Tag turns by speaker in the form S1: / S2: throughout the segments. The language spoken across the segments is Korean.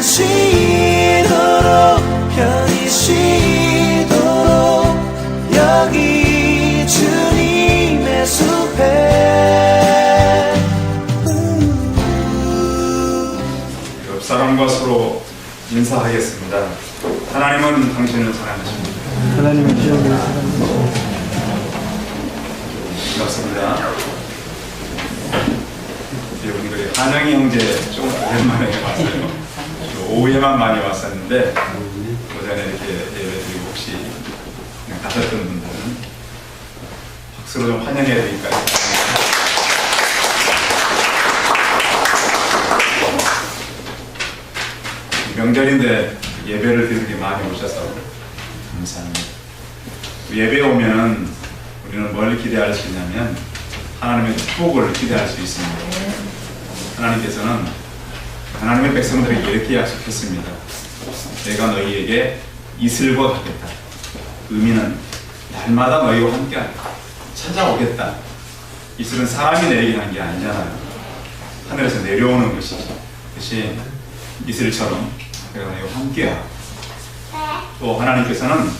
S1: 쉬도록 편히 쉬도록 여기 주님의 숲에.
S2: 옆 사람과 서로 인사하겠습니다. 하나님은 당신을 사랑하십니다.
S3: 하나님의 기억을 사랑합니다.
S2: 반갑습니다. 여러분들이 한영이 형제 좀 오랜만에 왔어요. 오후에만 많이 왔었는데 오전에 이렇게 예배드리고 혹시 그냥 가셨던 분들은 박수로 좀 환영해야 되니까요. 명절인데 예배를 드리게 많이 오셔서 감사합니다. 예배에 오면은 우리는 뭘 기대할 수 있냐면 하나님의 축복을 기대할 수 있습니다. 하나님께서는 하나님의 백성들에게 이렇게 약속했습니다. 내가 너희에게 이슬과 같겠다. 의미는 날마다 너희와 함께하겠다. 찾아오겠다. 이슬은 사람이 내리게 한 게 아니잖아요. 하늘에서 내려오는 것이죠. 그것이 이슬처럼 내가 너희와 함께하고, 또 하나님께서는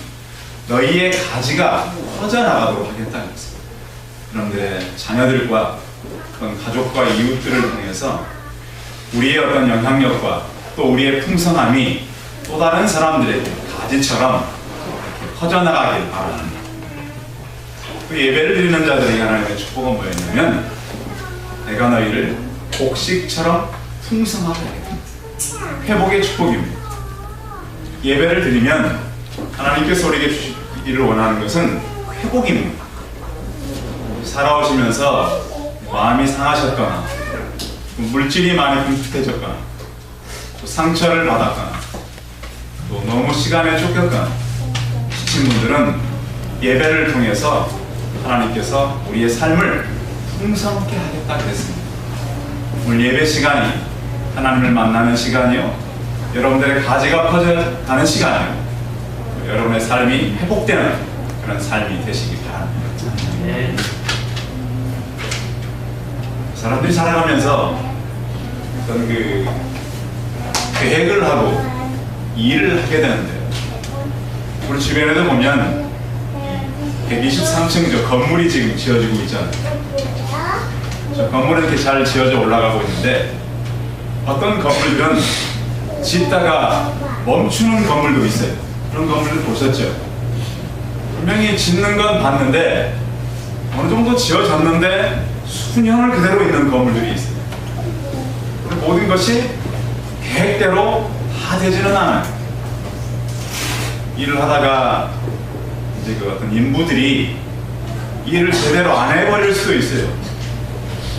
S2: 너희의 가지가 퍼져나가도록 하겠다는 것입니다. 여러분들의 자녀들과 그런 가족과 이웃들을 통해서 우리의 어떤 영향력과 또 우리의 풍성함이 또 다른 사람들에게 가지처럼 이렇게 퍼져나가길 바랍니다. 그 예배를 드리는 자들에게 하나님의 축복은 뭐였냐면 내가 너희를 곡식처럼 풍성하게 하겠다. 회복의 축복입니다. 예배를 드리면 하나님께서 우리에게 주시기를 원하는 것은 회복입니다. 살아오시면서 마음이 상하셨거나 물질이 많이 궁핍해졌거나 또 상처를 받았거나 또 너무 시간에 쫓겼거나 지친 분들은 예배를 통해서 하나님께서 우리의 삶을 풍성하게 하겠다 그랬습니다. 오늘 예배 시간이 하나님을 만나는 시간이요, 여러분들의 가지가 퍼져가는 시간이요, 여러분의 삶이 회복되는 그런 삶이 되시기 바랍니다. 사람들이 살아가면서 어떤 계획을 하고 일을 하게 되는데요. 우리 주변에도 보면 123층 저 건물이 지금 지어지고 있잖아요. 저 건물은 이렇게 잘 지어져 올라가고 있는데 어떤 건물들은 짓다가 멈추는 건물도 있어요. 그런 건물들 보셨죠? 분명히 짓는 건 봤는데 어느 정도 지어졌는데 수년을 그대로 있는 건물들이 있어요. 모든 것이 계획대로 다 되지는 않아요. 일을 하다가 이제 그 어떤 인부들이 일을 제대로 안 해버릴 수도 있어요.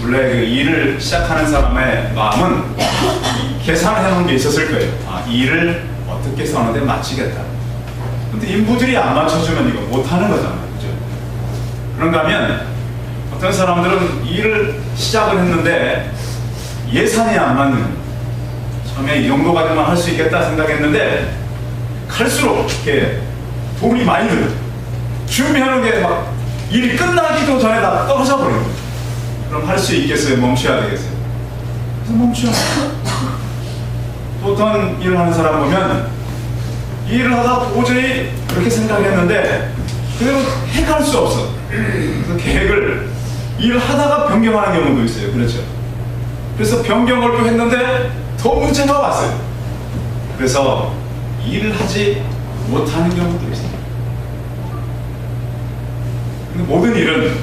S2: 원래 그 일을 시작하는 사람의 마음은 계산해 놓은 게 있었을 거예요. 아, 이 일을 어떻게 해서 어느 데 마치겠다. 근데 인부들이 안 맞춰주면 이거 못하는 거잖아요. 그죠? 그런가 하면 어떤 사람들은 일을 시작을 했는데 예산이 안 맞는 거예요. 처음에 이 정도 가지고만 할 수 있겠다 생각했는데 갈수록 이렇게 돈이 많이 들어요. 준비하는 게 막 일이 끝나기도 전에 다 떨어져 버려요. 그럼 할 수 있겠어요? 멈춰야 되겠어요? 그래서 멈춰요. 또 어떤 일을 하는 사람 보면 일을 하다 도저히 그렇게 생각했는데 그대로 해갈 수 없어. 그래서 계획을 일을 하다가 변경하는 경우도 있어요. 그렇죠? 그래서 변경을 또 했는데 더 문제가 왔어요. 그래서 일을 하지 못하는 경우도 있어요. 근데 모든 일은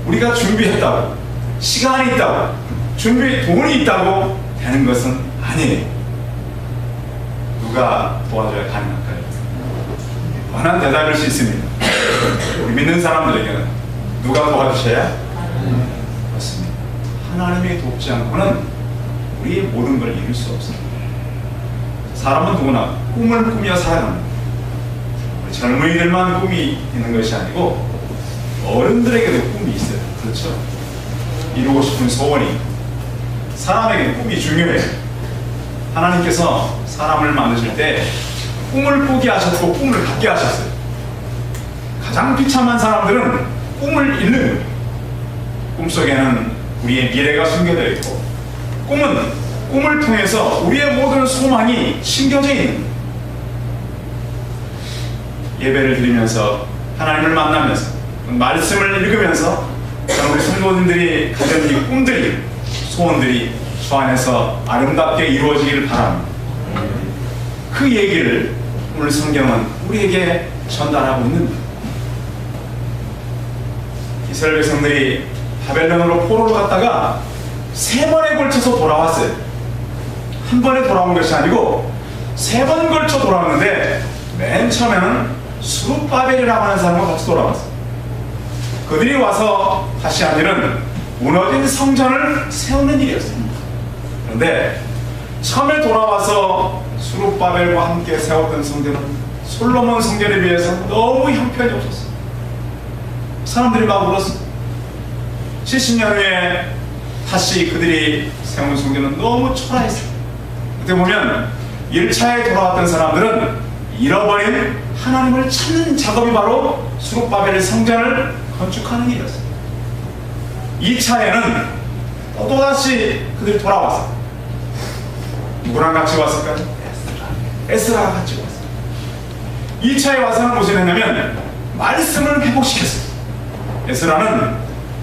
S2: 우리가 준비했다고, 시간이 있다고, 돈이 있다고 되는 것은 아니에요. 누가 도와줘야 가능할까요? 뻔한 대답일 수 있습니다. 우리 믿는 사람들에게는 누가 도와주셔야? 맞습니다. 하나님이 돕지 않고는 우리의 모든 걸 이룰 수 없습니다. 사람은 누구나 꿈을 꾸며 살아갑니다. 우리 젊은이들만 꿈이 있는 것이 아니고 어른들에게도 꿈이 있어요. 그렇죠? 이루고 싶은 소원이, 사람에게 꿈이 중요해요. 하나님께서 사람을 만드실 때 꿈을 꾸게 하셨고 꿈을 갖게 하셨어요. 가장 비참한 사람들은 꿈을 잃는 거예요. 꿈속에는 우리의 미래가 숨겨져 있고, 꿈은 꿈을 통해서 우리의 모든 소망이 심겨져 있는 거예요. 예배를 드리면서 하나님을 만나면서 말씀을 읽으면서 우리 성도님들이 가진 이 꿈들이 소원들이 주 안에서 아름답게 이루어지기를 바랍니다. 그 얘기를 오늘 성경은 우리에게 전달하고 있는 거예요. 이스라엘 백성들이 바벨론으로 포로를 갔다가 3번에 걸쳐서 돌아왔어요. 한 번에 돌아온 것이 아니고 3번 걸쳐 돌아왔는데 맨 처음에는 수룹바벨이라고 하는 사람과 같이 돌아왔어요. 그들이 와서 다시 한 일은 무너진 성전을 세우는 일이었습니다. 그런데 처음에 돌아와서 수룹바벨과 함께 세웠던 성전은 솔로몬 성전에 비해서 너무 형편이 없었어요. 사람들이 막 울었어요. 70년 후에 다시 그들이 세운 성전은 너무 초라했어요. 그때 보면 1차에 돌아왔던 사람들은 잃어버린 하나님을 찾는 작업이 바로 수룹바벨 성전을 건축하는 일이었어요. 2차에는 또다시 그들이 돌아왔어요. 누구랑 같이 왔을까요? 에스라가 같이 왔어요. 2차에 와서는 무엇을 했냐면 말씀을 회복시켰어요. 에스라는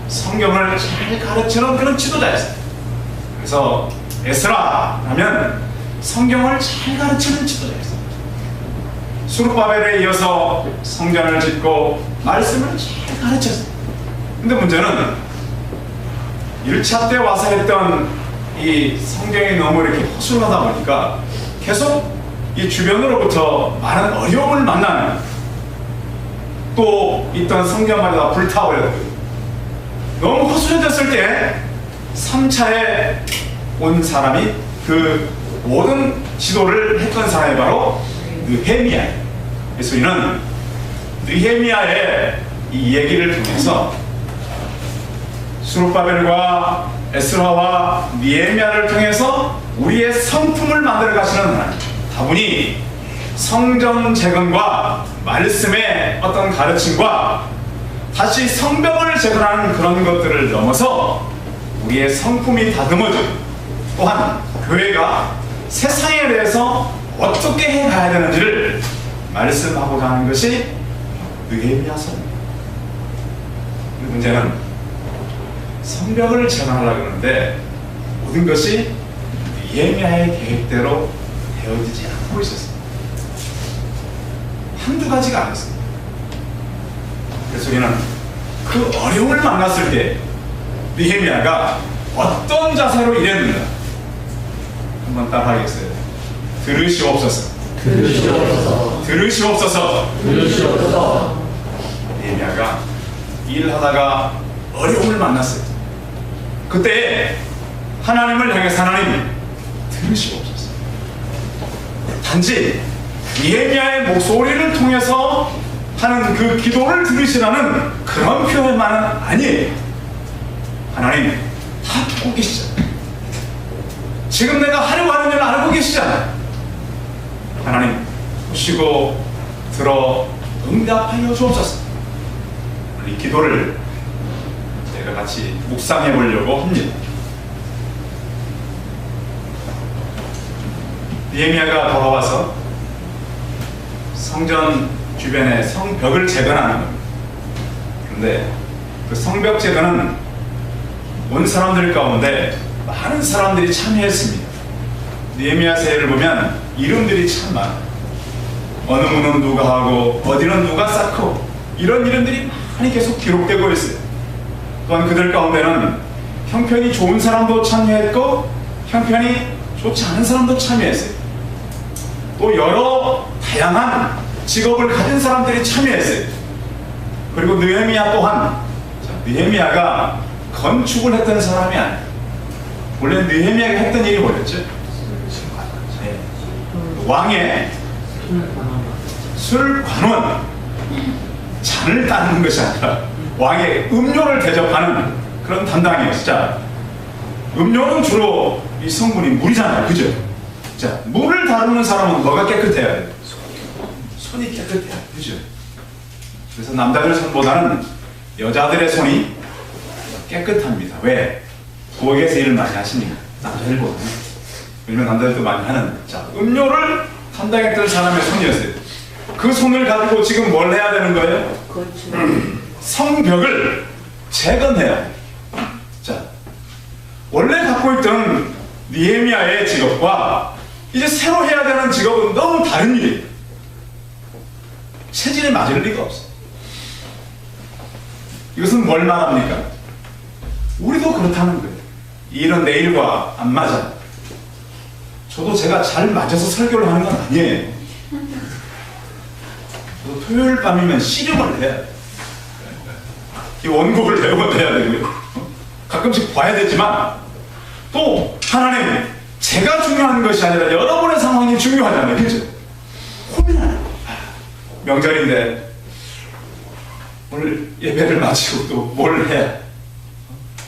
S2: 성경을 잘 가르치는 그런 지도자였어요. 그래서 에스라 하면 성경을 잘 가르치는 지도자였어요. 수룹바벨에 이어서 성전을 짓고 말씀을 잘 가르쳤어요. 근데 문제는 1차 때 와서 했던 이 성경이 너무 이렇게 허술하다 보니까 계속 이 주변으로부터 많은 어려움을 만나는, 또 있던 성경마다 불타오르고 너무 허술해졌을 때 3차에 온 사람이 그 모든 지도를 했던 사람이 바로 느헤미야예요. 그래서 우리는 느헤미야의 이 얘기를 통해서 수룹바벨과 에스라와 느헤미야를 통해서 우리의 성품을 만들어 가시는 하나님, 다분히 성전 재건과 말씀의 어떤 가르침과 다시 성벽을 재건하는 그런 것들을 넘어서 우리의 성품이 다듬어지고, 또한 교회가 세상에 대해서 어떻게 해가야 되는지를 말씀하고자 하는 것이 느헤미야서입니다. 문제는 성벽을 재건하려고 하는데 모든 것이 느헤미야의 계획대로 되어지지 않고 있었습니다. 한두 가지가 아니었습니다. 그래서 우리는 그 어려움을 만났을 때 느헤미야가 어떤 자세로 일했는가 한번 따라하겠어요. 들으시옵소서. 들으시옵소서. 느헤미야가 일하다가 어려움을 만났어요. 그때 하나님을 향해서 하나님 들으시옵소서. 단지 느헤미야의 목소리를 통해서 하는 그 기도를 들으시라는 그런 표현만은 아니에요. 하나님 다 보고 계시잖아요. 지금 내가 하려고 하는 일을 알고 계시잖아요. 하나님 보시고 들어 응답하여 주옵소서. 이 기도를 제가 같이 묵상해 보려고 합니다. 느헤미야가 돌아와서 성전 주변의 성벽을 재건하는 겁니다. 그런데 그 성벽 재건은 온 사람들 가운데 많은 사람들이 참여했습니다. 느헤미야 세를 보면 이름들이 참 많아요. 어느 문은 누가 하고 어디는 누가 쌓고 이런 이름들이 많이 계속 기록되고 있어요. 또한 그들 가운데는 형편이 좋은 사람도 참여했고 형편이 좋지 않은 사람도 참여했어요. 또 여러 다양한 직업을 가진 사람들이 참여했어요. 그리고 느헤미야 또한, 느헤미야가 건축을 했던 사람이 아니에요. 원래 느헤미야가 했던 일이 뭐였죠? 네. 왕의 술관원, 잔을 따르는 것이 아니라 왕의 음료를 대접하는 그런 담당이었어요. 자, 음료는 주로 이 성분이 물이잖아요. 그죠? 자, 물을 다루는 사람은 뭐가 깨끗해야 돼요? 손이 깨끗해야 돼요. 그죠? 그래서 남자들 손보다는 여자들의 손이 깨끗합니다. 왜? 부엌에서 일을 많이 하시니까. 남자들보다는. 왜냐면 남자들도 많이 하는. 자, 음료를 담당했던 사람의 손이었어요. 그 손을 가지고 지금 뭘 해야 되는 거예요? 성벽을 재건해야 해요. 자, 원래 갖고 있던 느헤미야의 직업과 이제 새로 해야 되는 직업은 너무 다른 일이에요. 체질에 맞을 리가 없어요. 이것은 뭘 말합니까? 우리도 그렇다는 거예요. 이 일은 내 일과 안 맞아. 저도 제가 잘 맞아서 설교를 하는 건 아니에요. 저도 토요일 밤이면 씨름을 해야 돼요. 이 원곡을 배우면 해야 되고요. 가끔씩 봐야 되지만 또 하나님, 제가 중요한 것이 아니라 여러분의 상황이 중요하잖아요. 그죠? 고민하는 명절인데 오늘 예배를 마치고 또 뭘 해?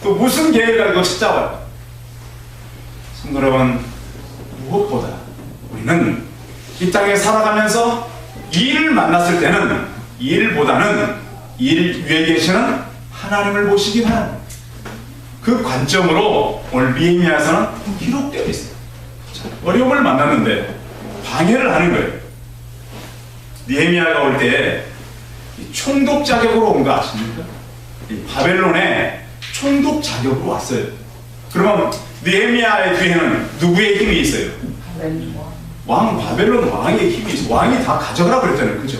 S2: 또 무슨 계획을 가지고 찾아와요? 성도 여러분, 무엇보다 우리는 이 땅에 살아가면서 일을 만났을 때는 일보다는 일 위에 계시는 하나님을 보시기 바랍니다. 그 관점으로 오늘 느헤미야서는 기록되어 있어요. 자, 어려움을 만났는데 방해를 하는 거예요. 느헤미야가 올 때 총독 자격으로 온 거 아십니까? 이 바벨론에 총독 자격으로 왔어요. 그러면 느헤미야의 뒤에는 누구의 힘이 있어요? 바벨론 왕의 힘이 있어요. 왕이 다 가져가라 그랬잖아요. 그죠?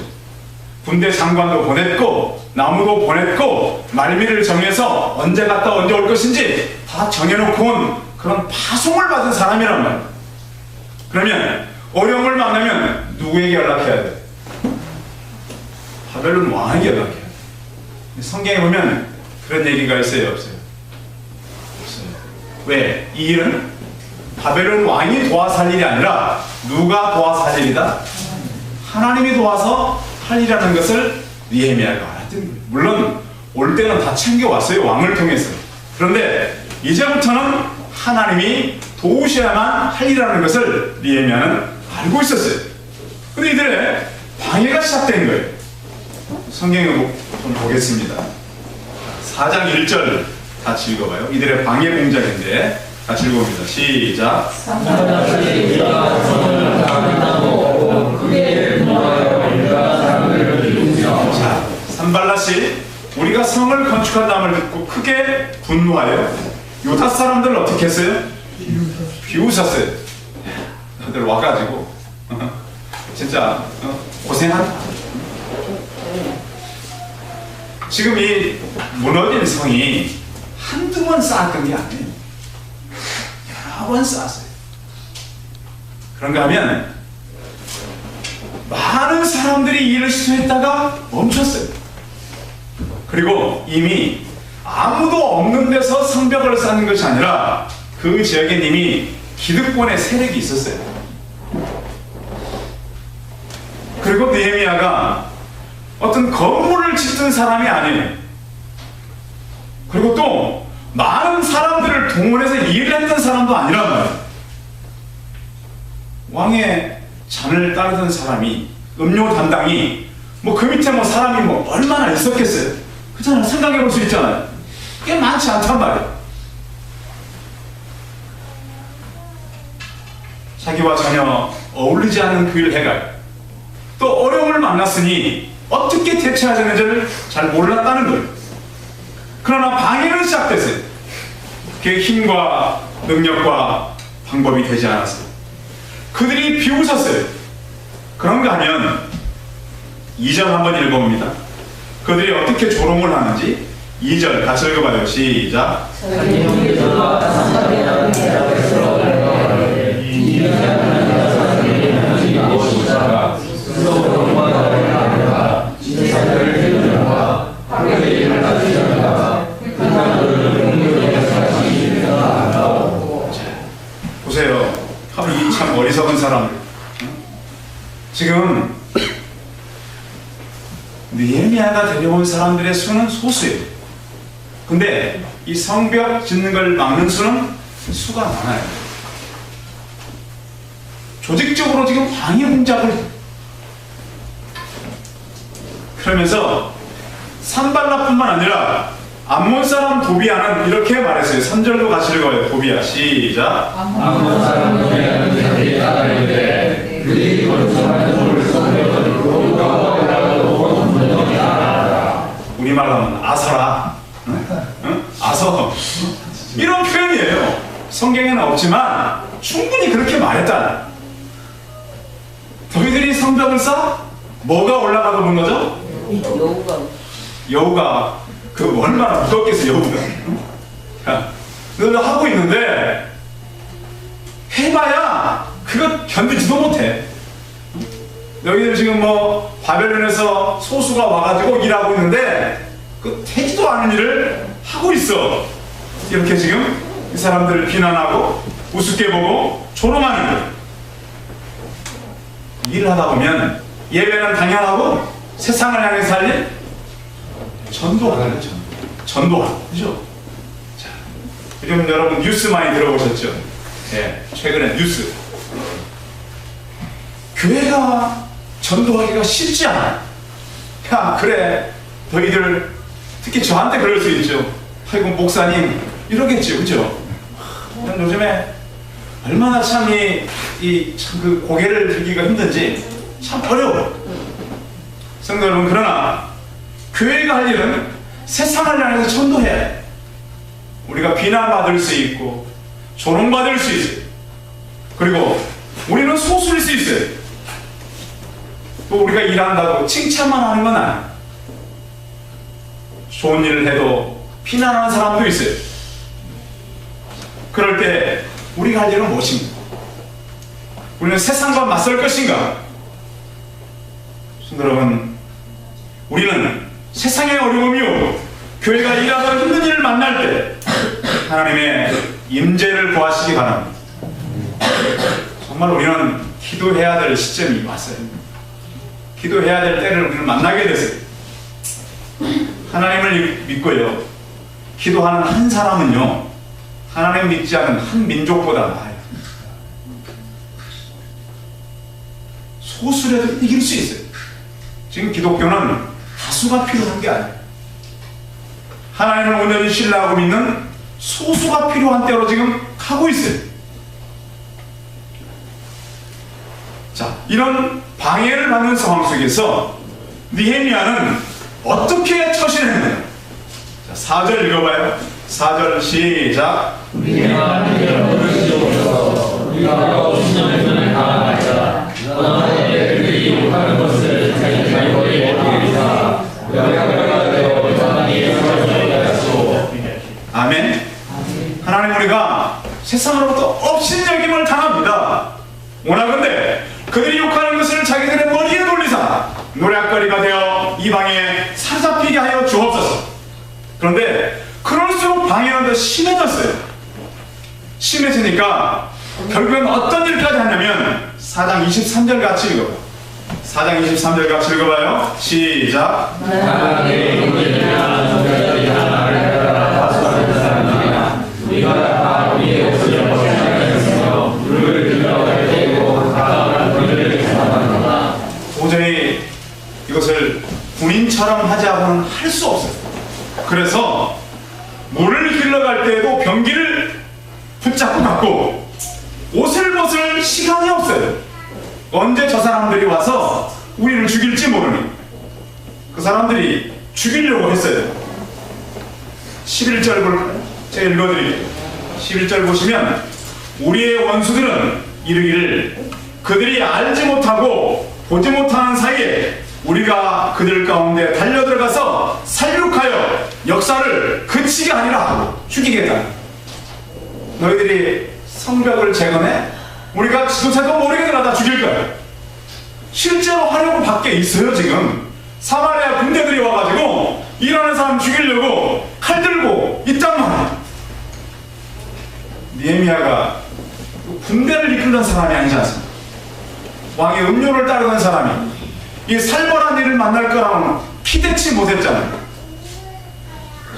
S2: 군대 장관도 보냈고 나무도 보냈고 말미를 정해서 언제 갔다 언제 올 것인지 다 정해놓고 온 그런 파송을 받은 사람이란 말이에요. 그러면 어려움을 만나면 누구에게 연락해야 돼요? 바벨론 왕에게 연락해야 돼요. 성경에 보면 그런 얘기가 있어요? 없어요? 없어요. 왜? 이 일은 바벨론 왕이 도와서 할 일이 아니라 누가 도와서 할 일이다? 하나님이 도와서 할 일이라는 것을 느헤미야가 알았던 거예요. 물론 올 때는 다 챙겨왔어요. 왕을 통해서. 그런데 이제부터는 하나님이 도우셔야만 할 일이라는 것을 느헤미야는 알고 있었어요. 근데 이들의 방해가 시작된 거예요. 성경을 좀 보겠습니다. 4장 1절 같이 읽어봐요. 이들의 방해 공작인데 같이 읽어봅니다. 시작. 자, 산발랏이 우리가 성을 건축한다음을 듣고 크게 분노하여 유다 사람들을 어떻게 했어요? 비웃었어요. 다들 와가지고 진짜 고생한다. 지금 이 무너진 성이 한두 번 쌓았던 게 아니에요. 여러 번 쌓았어요. 그런가 하면 많은 사람들이 일을 시도했다가 멈췄어요. 그리고 이미 아무도 없는 데서 성벽을 쌓는 것이 아니라 그 지역엔 이미 기득권의 세력이 있었어요. 그리고 느헤미야가 어떤 건물을 짓던 사람이 아니에요. 그리고 또 많은 사람들을 동원해서 일을 했던 사람도 아니란 말이에요. 왕의 잔을 따르던 사람이, 음료 담당이 그 밑에 사람이 얼마나 있었겠어요? 그렇잖아요. 생각해 볼 수 있잖아요. 꽤 많지 않단 말이에요. 자기와 전혀 어울리지 않는 그 일을 해가요. 또 어려움을 만났으니 어떻게 대처해야 되는지를 잘 몰랐다는 거예요. 그러나 방해는 시작됐어요. 그의 힘과 능력과 방법이 되지 않았어요. 그들이 비웃었어요. 그런가 하면 2절 한번 읽어봅니다. 그들이 어떻게 조롱을 하는지 2절 같이 읽어봐요. 시작. 보세요. 이 참 어리석은 사람들. 지금 느헤미야가 데려온 사람들의 수는 소수예요. 근데 이 성벽 짓는 걸 막는 수는 수가 많아요. 조직적으로 지금 방해 공작을 그러면서 산발랏뿐만 아니라 암몬 사람 도비아는 이렇게 말했어요. 3절로 같이 읽어요. 도비아 시작.
S4: 아무 사람 도비아는 자기의 딸인데 그들이 건축하는 돌을 성벽을 여호와라고 분명히 알아라.
S2: 우리말로 하면 아서라. 응? 아서. 이런 표현이에요. 성경에는 없지만 충분히 그렇게 말했다. 너희들이 성벽을 쌓아? 뭐가 올라가도 무너져? 여우가 그 얼마나 무섭겠어. 여우가 늘 하고 있는데 해봐야 그거 견디지도 못해. 너희들 지금 뭐 바벨론에서 소수가 와가지고 일하고 있는데 그 되지도 않은 일을 하고 있어. 이렇게 지금 이 사람들을 비난하고 우습게 보고 조롱하는 거예요. 일을 하다 보면 예배는 당연하고 세상을 향해 살린 전도하는 전도하는 그죠? 자, 요즘 여러분 뉴스 많이 들어보셨죠? 예, 최근에 뉴스. 교회가 전도하기가 쉽지 않아. 야, 그래, 너희들 특히 저한테 그럴 수 있죠. 아이고 목사님 이러겠죠, 그죠? 요즘에 얼마나 참 그 고개를 들기가 힘든지 참 어려워. 성도 여러분, 그러나 교회가 할 일은 세상을 향해서 전도해야 해. 우리가 비난받을 수 있고 조롱받을 수 있어요. 그리고 우리는 소수일 수 있어요. 또 우리가 일한다고 칭찬만 하는 건 아니에요. 좋은 일을 해도 비난하는 사람도 있어요. 그럴 때 우리가 할 일은 무엇인가? 우리는 세상과 맞설 것인가? 여러분, 우리는 세상의 어려움이 오고 교회가 일하다 힘든 일을 만날 때 하나님의 임재를 구하시기 바랍니다. 정말 우리는 기도해야 될 시점이 왔어요. 기도해야 될 때를 우리는 만나게 됐어요. 하나님을 믿고요, 기도하는 한 사람은요, 하나님 믿지 않은 한 민족보다 나아요. 소수라도 이길 수 있어요. 지금 기독교는 다수가 필요한 게 아니에요. 하나님을 온전히 신뢰하고 믿는 소수가 필요한 때로 지금 가고 있어요. 자, 이런 방해를 받는 상황 속에서 느헤미야는 어떻게 처신했느냐? 자, 4절 읽어봐요. 4절 시작.
S4: 우리가 어르시옵소서. 우리가 50년을 강하자 너는 그들이 욕하는 것을 자기 발걸이 모르겠다. 명령가 되어 자기 설명을 하시오.
S2: 아멘. 하나님, 우리가 세상으로부터 업신여김을 당합니다. 원하건대 그들이 욕하는 것을 자기들의 머리에 돌리사 노략거리가 되어 이방에 사로잡히게 하여 주옵소서. 그런데 그럴수록 방해는 더 심해졌어요. 심해지니까 결국엔 어떤 일까지 하냐면 4장 23절 같이 읽어봐요. 4장 23절 같이 읽어봐요. 시작.
S4: 하나님의 이름이나 정결들이 하나를 따라 다수하는 사람들이나 우리가 다 우리의 옷을 벗어나겠으며 물을 들어갈 때고 가까운 그들을 사랑하노라.
S2: 도저히 이것을 군인처럼 하지 않고는 할 수 없어요. 그래서 물을 길러갈 때에도 병기를 붙잡고 갔고 옷을 벗을 시간이 없어요. 언제 저 사람들이 와서 우리를 죽일지 모르니 그 사람들이 죽이려고 했어요. 11절 제가 읽어드릴게요. 11절 보시면 우리의 원수들은 이르기를 그들이 알지 못하고 보지 못하는 사이에 우리가 그들 가운데 달려들어가서 살육하여 역사를 그치게 아니라 하고 죽이겠다. 너희들이 성벽을 재건해? 우리가 지도자도 모르게 들어다 죽일 거야. 실제로 하려고 밖에 있어요. 지금 사마리아 군대들이 와가지고 일하는 사람 죽이려고 칼 들고 있단 말이야. 느헤미야가 군대를 이끌던 사람이 아니지 않습니까? 왕의 음료를 따르던 사람이 이 살벌한 일을 만날 거라고는 기대치 못했잖아요.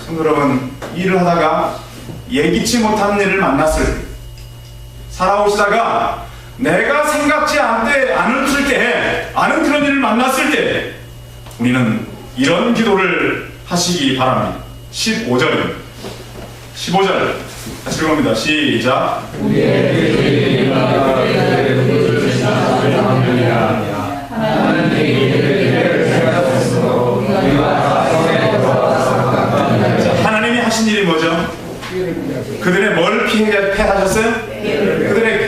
S2: 성도 여러분, 일을 하다가 예기치 못한 일을 만났을 때, 살아오시다가 내가 생각지 않을 때에 아는 그런 일을 만났을 때 우리는 이런 기도를 하시기 바랍니다. 15절입니다. 15절 다시 읽어봅니다. 시작. 하나님이 하신 일이 뭐죠? 그들의 뭘 패하셨어요? 그들의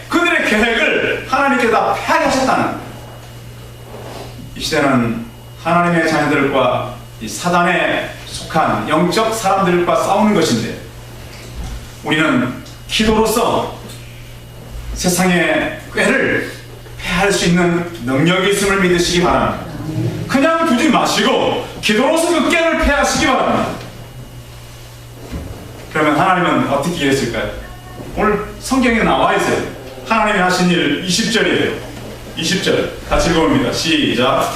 S2: 그들의 계획을 하나님께서 다 패하게 하셨다는. 이 시대는 하나님의 자녀들과 이 사단에 속한 영적 사람들과 싸우는 것인데, 우리는 기도로서 세상의 꾀를 패할 수 있는 능력이 있음을 믿으시기 바랍니다. 그냥 두지 마시고 기도로서 그 꾀를 패하시기 바랍니다. 그러면 하나님은 어떻게 일했을까요? 오늘 성경에 나와 있어요. 하나님이 하신 일 20절이에요. 20절 같이 읽어봅니다. 시작.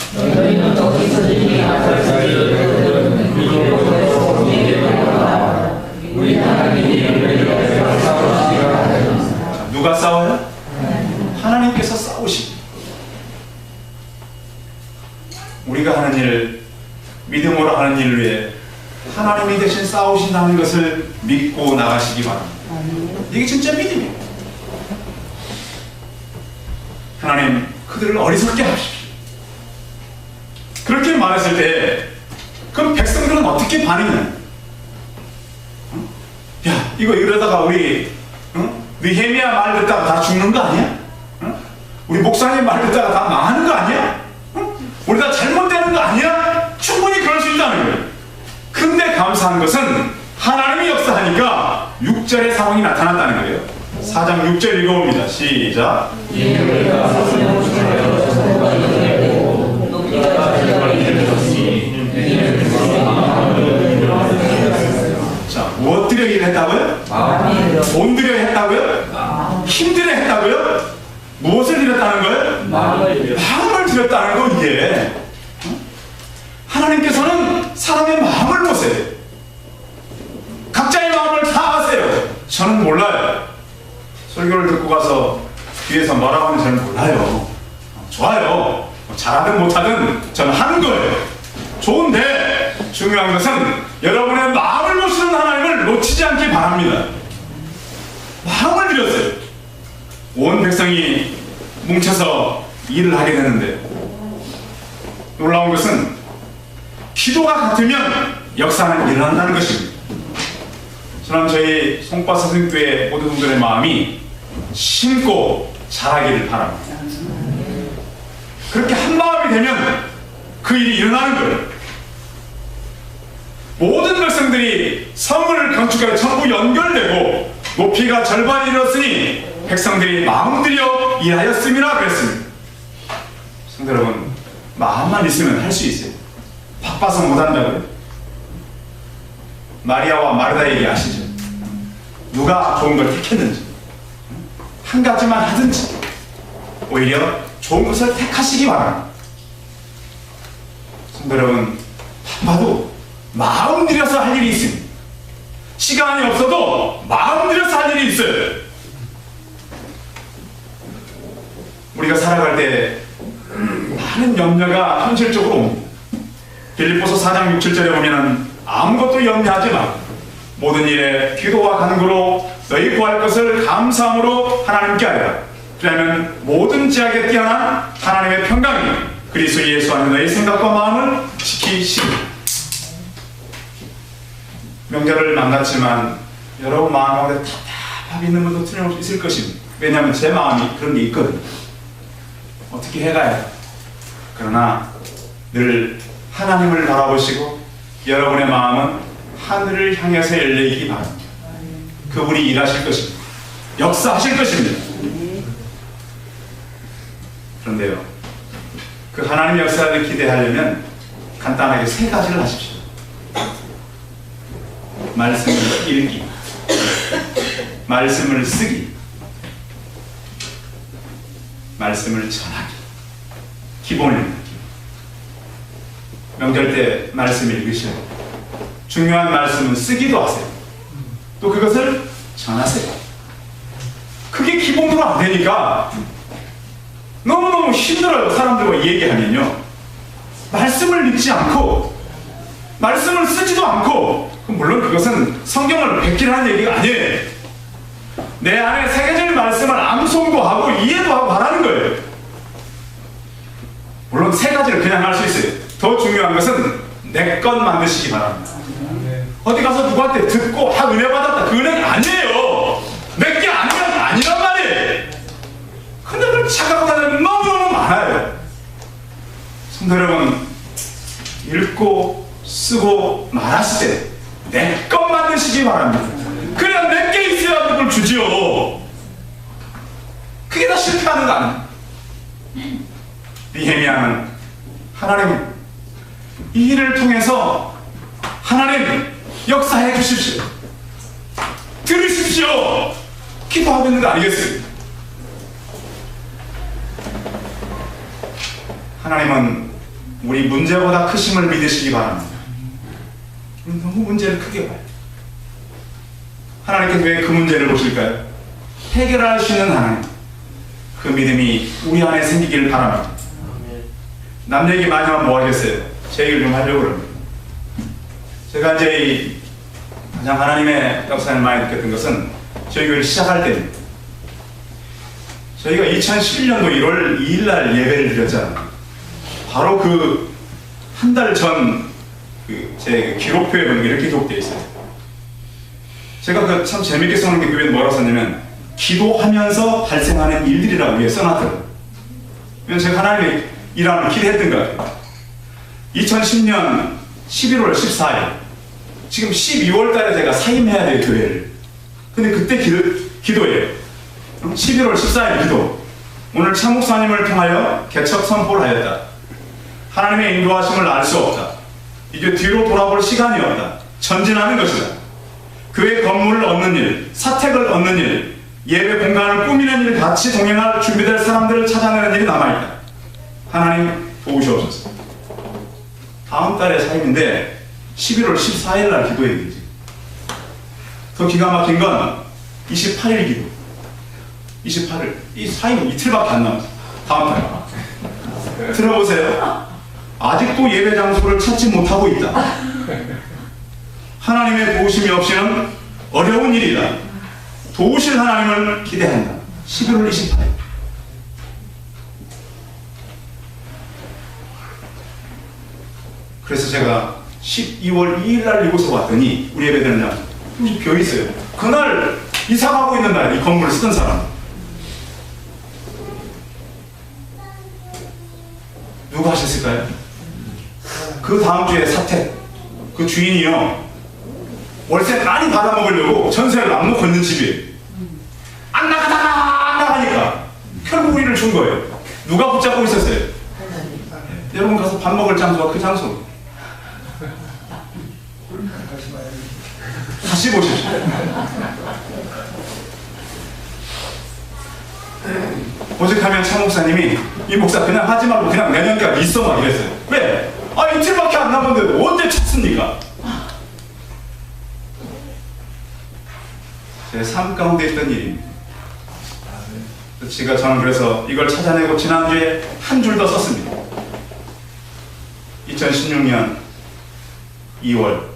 S2: 누가 싸워요? 하나님께서 싸우시. 우리가 하는 일, 믿음으로 하는 일을 위해 하나님이 대신 싸우신다는 것을 믿고 나가시기 바랍니다. 이게 진짜 믿음이에요. 하나님, 그들을 어리석게 하십시오. 그렇게 말했을 때 그럼 백성들은 어떻게 반응하냐? 야, 이러다가 우리 느헤미야 말 듣다가 다 죽는 거 아니야? 우리 목사님 말 듣다가 다 망하는 거 아니야? 우리 다 잘못되는 거 아니야? 충분히 그럴 수 있다는 거예요. 근데 감사한 것은 하나님이 역사하니까 6절의 상황이 나타났다는 거예요. 4장 6절 읽어봅니다. 시작. 자, 무엇 들여 일을 했다고요? 돈 들여 했다고요? 힘 들여 했다고요? 무엇을 들였다는 거예요? 마음을 들였다는 거. 이게 하나님께서는 사람의 마음을 보세요. 각자의 마음을 다 아세요. 저는 몰라요. 설교를 듣고 가서 뒤에서 뭐라고 하는지 저는 몰라요. 좋아요. 잘하든 못하든 저는 하는 거예요. 좋은데 중요한 것은 여러분의 마음을 보시는 하나님을 놓치지 않기 바랍니다. 마음을 들였어요. 온 백성이 뭉쳐서 일을 하게 되는데, 놀라운 것은 기도가 같으면 역사는 일어난다는 것입니다. 저는 저희 송파 선생교회 모든 분들의 마음이 심고 자라기를 바랍니다. 그렇게 한 마음이 되면 그 일이 일어나는 거예요. 모든 백성들이 성을 건축하여 전부 연결되고 높이가 절반이 이뤘으니 백성들이 마음 들여 일하였음이라 그랬습니다. 성도 여러분, 마음만 있으면 할 수 있어요. 바빠서 못한다고요? 마리아와 마르다 얘기 아시죠? 누가 좋은 걸 택했는지, 한 가지만 하든지 오히려 좋은 것을 택하시기 바랍니다. 성도 여러분, 바빠도 마음 들여서 할 일이 있습니다. 시간이 없어도 마음 들여서 할 일이 있어요. 우리가 살아갈 때 많은 염려가 현실적으로 옵니다. 빌립보서 4장 6, 7절에 보면 아무것도 염려하지 마. 모든 일에 기도와 간구로 너희 구할 것을 감사함으로 하나님께 하라. 그러면 모든 지약에 뛰어난 하나님의 평강이 그리스도 예수 안에 너희 생각과 마음을 지키시리. 명절을 만났지만 여러분 마음 가운데 답답함이 있는 분도 틀림없이 있을 것입니다. 왜냐하면 제 마음이 그런 게 있거든요. 어떻게 해가요? 그러나 늘 하나님을 바라보시고 여러분의 마음은 하늘을 향해서 열리기 바랍니다. 그분이 일하실 것입니다. 역사하실 것입니다. 그런데요, 그 하나님 역사를 기대하려면 간단하게 세 가지를 하십시오. 말씀을 읽기, 말씀을 쓰기, 말씀을 전하기. 기본입니다. 명절 때 말씀 읽으셔야 돼요. 중요한 말씀은 쓰기도 하세요. 또 그것을 전하세요. 그게 기본으로 안 되니까 너무너무 힘들어요. 사람들과 얘기하면요, 말씀을 읽지 않고 말씀을 쓰지도 않고 물론 그것은 성경을 베끼라는 얘기가 아니에요. 내 안에 세계적인 말씀을 암송도 하고 이해도 하고 말하는 거예요. 물론 세 가지를 그냥 할 수 있어요. 더 중요한 것은 내 것 만드시기 바랍니다. 어디 가서 누구한테 듣고 은혜 받았다, 그 은혜가 아니에요. 내 게 아니면 아니란 말이에요. 근데 그걸 착각하는 너무너무 많아요. 성도 여러분, 읽고 쓰고 말하실 때 내 것 만드시기 바랍니다. 그냥 내게 있어야 그걸 주지요. 그게 다 실패하는 거 아니에요. 느헤미야는 하나님 이 일을 통해서 하나님 역사해 주십시오, 들으십시오, 기도하고 있는 거 아니겠어요? 하나님은 우리 문제보다 크심을 믿으시기 바랍니다. 너무 문제를 크게 봐요. 하나님께서 왜 그 문제를 보실까요? 해결할 수 있는 하나님, 그 믿음이 우리 안에 생기기를 바랍니다. 남 얘기 많이 하면 뭐 하겠어요? 제 얘기를 좀 하려고 그럽니다. 제가 이제 가장 하나님의 역사를 많이 느꼈던 것은 저희 교회를 시작할 때입니다. 저희가 2011년도 1월 2일 날 예배를 드렸잖아요. 바로 그 한 달 전 제 기록표에 보면 이렇게 기록되어 있어요. 제가 그 참 재밌게 써놓은 게 교회는 뭐라고 썼냐면 기도하면서 발생하는 일들이라고 위에 써놨더라고요. 왜냐면 제가 하나님의 일함을 기대했던 것 같아요. 2010년 11월 14일 지금 12월 달에 제가 사임해야 돼요, 교회를. 근데 그때 기도예요. 11월 14일 기도. 오늘 차 목사님을 통하여 개척 선포를 하였다. 하나님의 인도하심을 알 수 없다. 이제 뒤로 돌아볼 시간이 없다. 전진하는 것이다. 교회 건물을 얻는 일, 사택을 얻는 일, 예배 공간을 꾸미는 일, 같이 동행할 준비될 사람들을 찾아내는 일이 남아있다. 하나님 도우시옵소서. 다음 달에 사임인데 11월 14일 날 기도해야 되지. 더 기가 막힌 건 28일 기도. 28일. 이 사임 이틀밖에 안 남았어. 다음 달. 들어보세요. 아직도 예배 장소를 찾지 못하고 있다. 하나님의 도우심이 없이는 어려운 일이다. 도우실 하나님을 기대한다. 11월 28일. 그래서 제가 12월 2일 날 이곳에 왔더니 우리 예배드리는 날 비어 있어요. 그날 이사 가고 있는 날 이 건물을 쓰던 사람. 누가 하셨을까요? 그 다음 주에 사택, 그 주인이요, 월세 많이 받아먹으려고 전세를 안 놓고 있는 집이에요. 안 나가니까 결국 우리를 준 거예요. 누가 붙잡고 있었어요? 여러분 가서 밥 먹을 장소가 그 장소. 다시 보십시오. 오직하면 차 목사님이 이 목사 그냥 하지 말고 그냥 내년까지 있어 막 이랬어요. 왜? 이틀밖에 안 남았는데 언제 찾습니까? 제 삶 가운데 있던 일입니다. 저는 그래서 이걸 찾아내고 지난주에 한 줄 더 썼습니다. 2016년 2월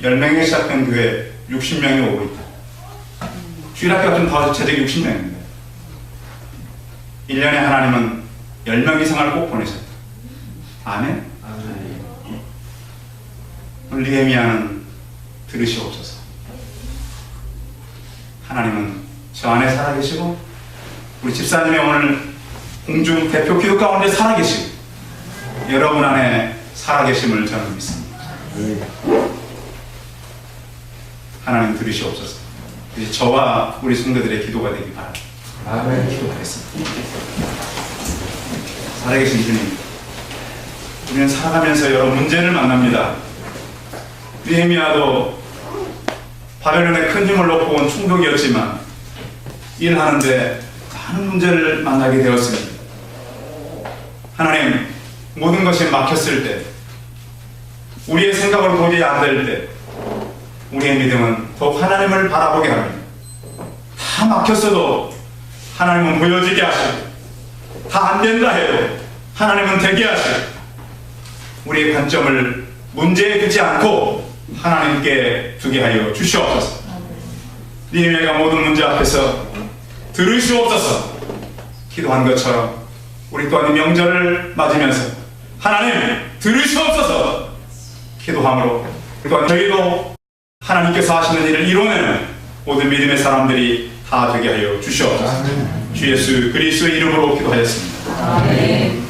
S2: 10명이 시작된 교회 60명이 오고 있다. 주일학교가 좀 더 최대 60명입니다. 1년에 하나님은 10명 이상을 꼭 보내셨다. 아멘? 느헤미야는 들으시옵소서. 하나님은 저 안에 살아계시고 우리 집사님의 오늘 공중 대표 기도 가운데 살아계시고 여러분 안에 살아계심을 저는 믿습니다. 하나님 들으시옵소서. 저와 우리 성도들의 기도가 되기 바랍니다. 아멘. 기도하겠습니다. 살아계신 주님, 우리는 살아가면서 여러 문제를 만납니다. 느헤미야도 바벨론의 큰 힘을 놓고 온 충격이었지만 일하는데 많은 문제를 만나게 되었습니다. 하나님, 모든 것이 막혔을 때, 우리의 생각으로 도저히 안 될 때, 우리의 믿음은 더욱 하나님을 바라보게 합니다. 다 막혔어도 하나님은 보여지게 하시고, 다 안 된다 해도 하나님은 되게 하시고, 우리의 관점을 문제에 두지 않고 하나님께 두게 하여 주시옵소서. 니느웨가 모든 문제 앞에서 들으시옵소서. 기도한 것처럼 우리 또한 명절을 맞으면서 하나님 들으시옵소서 기도함으로 또한 저희도 하나님께서 하시는 일을 이뤄내는 모든 믿음의 사람들이 다 되게 하여 주시옵소서. 주 예수 그리스도의 이름으로 기도하였습니다.
S4: 아멘.